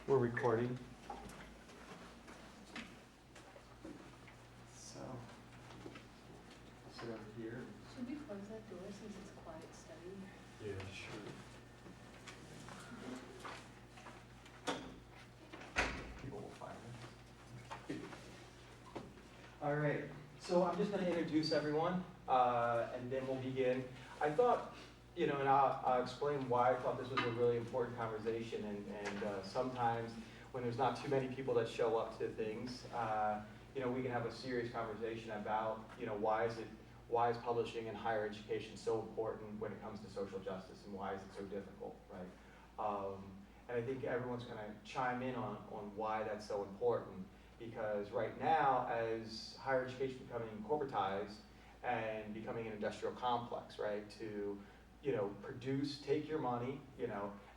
We're recording. So, sit over here. Should we close that door since it's quiet study? Yeah, sure. People will find it. All right, so I'm just going to introduce everyone, and then we'll begin. I thought, and I'll explain why I thought this was a really important conversation, and sometimes when there's not too many people that show up to things, we can have a serious conversation about, why is publishing in higher education so important when it comes to social justice, and why is it so difficult, right? And I think everyone's going to chime in on why that's so important, because right now, as higher education is becoming corporatized and becoming an industrial complex, right, to take your money,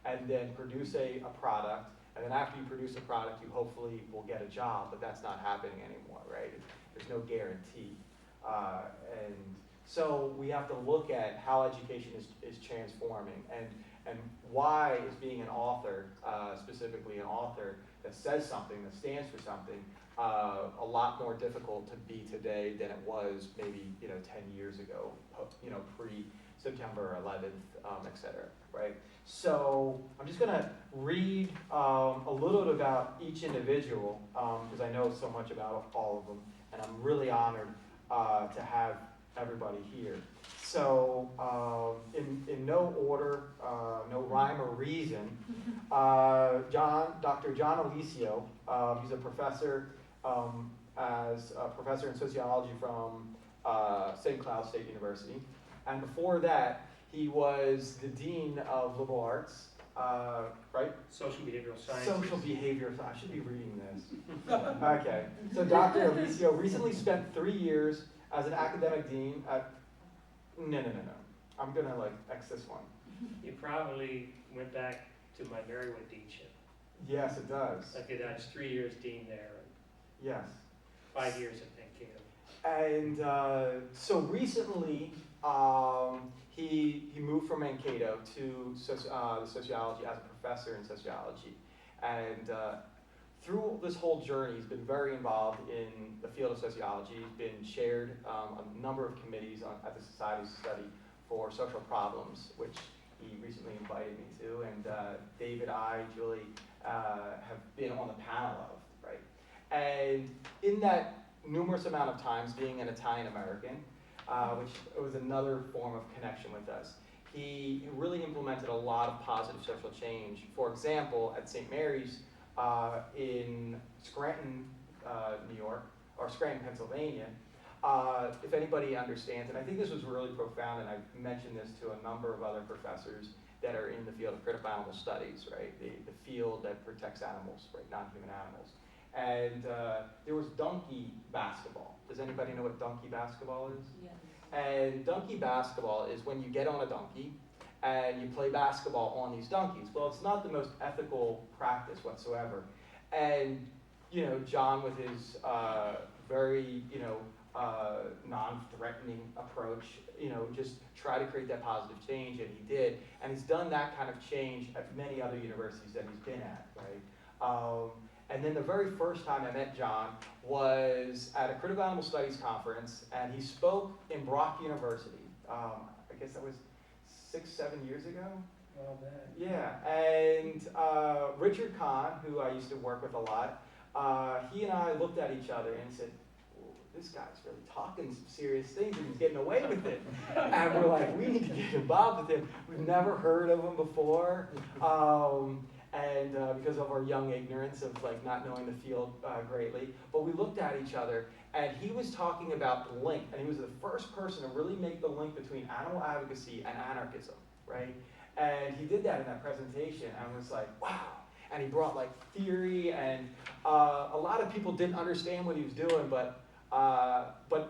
and then produce a product, and then after you produce a product, you hopefully will get a job, but that's not happening anymore, right? There's no guarantee. And so we have to look at how education is transforming, and why is being an author, specifically an author that says something, that stands for something, a lot more difficult to be today than it was maybe 10 years ago, pre-September 11th, et cetera, right? So I'm just going to read a little bit about each individual, because I know so much about all of them, and I'm really honored to have everybody here. So in no order, no rhyme or reason, Dr. John Alicio, he's a professor in sociology from St. Cloud State University. And before that, he was the Dean of Liberal Arts, right? Social behavioral science. Social behavior, I should be reading this. Okay, so Dr. Alicio recently spent 3 years as an academic dean at, no. I'm gonna X this one. You probably went back to my Marywood deanship. Yes, it does. Okay, that's 3 years dean there, Yes. 5 years at Mankato. And so recently, he moved from Mankato to sociology as a professor in sociology. And through this whole journey, he's been very involved in the field of sociology. He's been chaired a number of committees at the Society of Study for Social Problems, which he recently invited me to. And David, Julie have been on the panel of, right? And in that numerous amount of times being an Italian American, which was another form of connection with us, he really implemented a lot of positive social change. For example, at St. Mary's in Scranton, New York, or Scranton, Pennsylvania, if anybody understands, and I think this was really profound, and I've mentioned this to a number of other professors that are in the field of critical animal studies, right? The field that protects animals, right? Non-human animals. And there was donkey basketball. Does anybody know what donkey basketball is? Yes. And donkey basketball is when you get on a donkey and you play basketball on these donkeys. Well, it's not the most ethical practice whatsoever. And, John with his very, non-threatening approach, just try to create that positive change, and he did. And he's done that kind of change at many other universities that he's been at, right? And then the very first time I met John was at a Critical Animal Studies conference, and he spoke in Brock University. I guess that was 6-7 years ago. Well, that. Yeah, and Richard Kahn, who I used to work with a lot, he and I looked at each other and said, this guy's really talking some serious things and he's getting away with it. And we're like, we need to get involved with him. We've never heard of him before. And because of our young ignorance of not knowing the field greatly. But we looked at each other, and he was talking about the link, and he was the first person to really make the link between animal advocacy and anarchism, right? And he did that in that presentation, and I was like, wow. And he brought theory, and a lot of people didn't understand what he was doing, but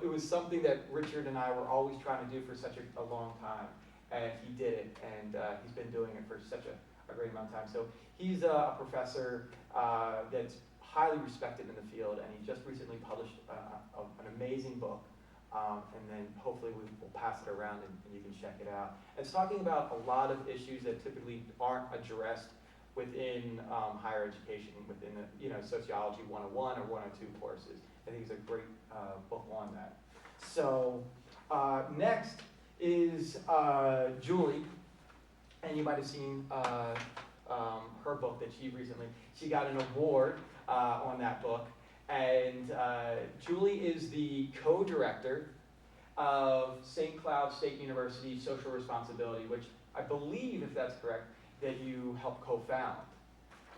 it was something that Richard and I were always trying to do for such a long time. And he did it, and he's been doing it for such a great amount of time. So he's a professor that's highly respected in the field, and he just recently published an amazing book, and then hopefully we'll pass it around and you can check it out. It's talking about a lot of issues that typically aren't addressed within higher education, within the, Sociology 101 or 102 courses. I think it's a great book on that. So next is Julie, and you might have seen her book that she got an award on that book. And Julie is the co-director of St. Cloud State University Social Responsibility, which I believe, if that's correct, that you helped co-found.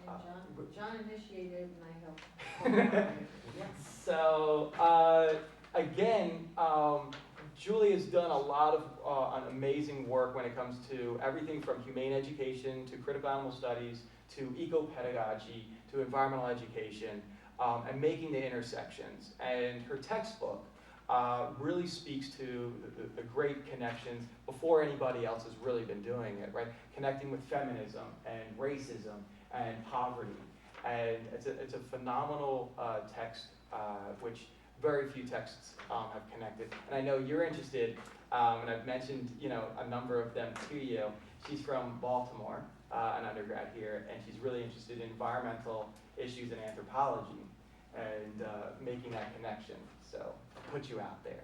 And John initiated and I helped. Yes. So again, Julie has done a lot of amazing work when it comes to everything from humane education to critical animal studies to eco-pedagogy to environmental education, and making the intersections. And her textbook really speaks to the great connections before anybody else has really been doing it, right? Connecting with feminism and racism and poverty. And it's a phenomenal text, which very few texts have connected. And I know you're interested, and I've mentioned a number of them to you. She's from Baltimore, an undergrad here, and she's really interested in environmental issues and anthropology and making that connection. So I'll put you out there.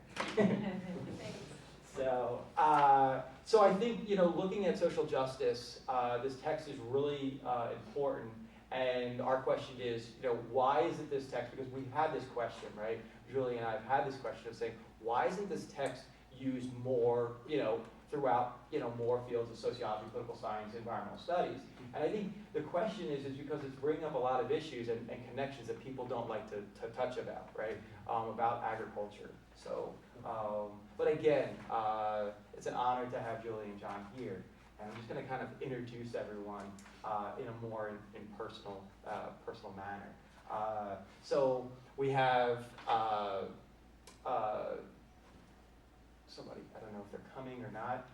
So I think, looking at social justice, this text is really important. And our question is, why isn't this text, because we've had this question, right? Julie and I have had this question of saying, why isn't this text used more, throughout, more fields of sociology, political science, environmental studies? And I think the question is because it's bringing up a lot of issues and connections that people don't like to touch about, right? About agriculture. So, but again, it's an honor to have Julie and John here. And I'm just going to kind of introduce everyone in a more personal manner. So we have somebody, I don't know if they're coming or not.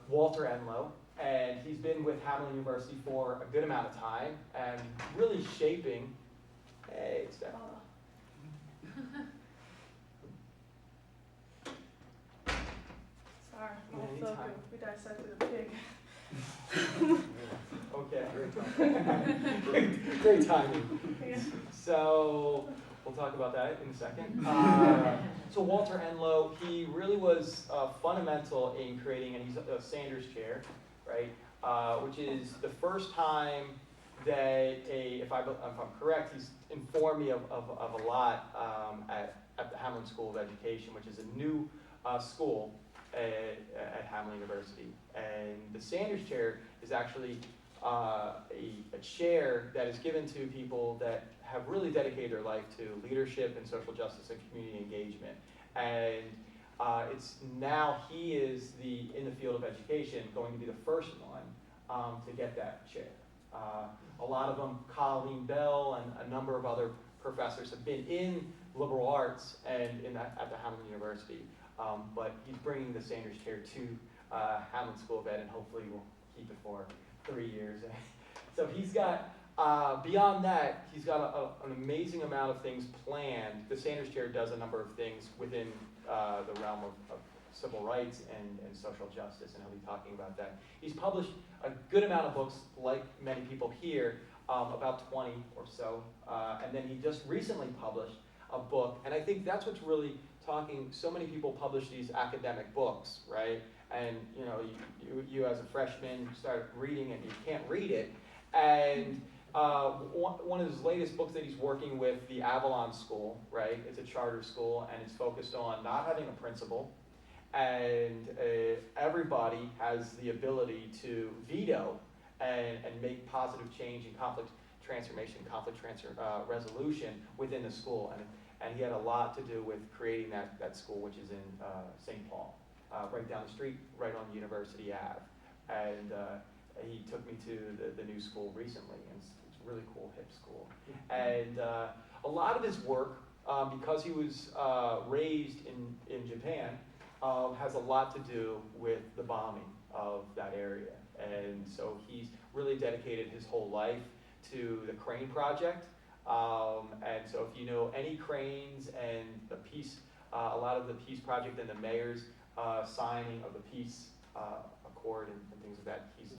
Walter Enlow, and he's been with Hamline University for a good amount of time and really shaping. Hey, Steph. Sorry, I'm all Anytime. focused. We dissected a pig. Okay. Great timing. Yeah. So we'll talk about that in a second. So Walter Enlow, he really was fundamental in creating, and he's a Sanders Chair, right? Which is the first time that if I'm correct, he's informed me of a lot at the Hamline School of Education, which is a new school at Hamline University. And the Sanders Chair is actually a chair that is given to people that have really dedicated their life to leadership and social justice and community engagement. And it's now he is in the field of education going to be the first one to get that chair. A lot of them, Colleen Bell and a number of other professors have been in liberal arts and at the Hamline University. But he's bringing the Sanders Chair to Hamline School of Ed, and hopefully we'll keep it for 3 years. So he's got, beyond that, he's got an amazing amount of things planned. The Sanders Chair does a number of things within the realm of civil rights and social justice, and he'll be talking about that. He's published a good amount of books, like many people here, about 20 or so. And then he just recently published a book, and I think that's what's really talking. So many people publish these academic books, right? And you as a freshman start reading it, you can't read it. And one of his latest books that he's working with, the Avalon School, right? It's a charter school, and it's focused on not having a principal, and everybody has the ability to veto and make positive change and conflict resolution within the school. And he had a lot to do with creating that school, which is in St. Paul, right down the street, right on University Ave. And he took me to the new school recently, and it's a really cool, hip school. And a lot of his work, because he was raised in Japan, has a lot to do with the bombing of that area. And so he's really dedicated his whole life to the Crane Project. And so if you know any cranes and the peace, a lot of the Peace Project and the mayor's signing of the peace accord and things of that, he's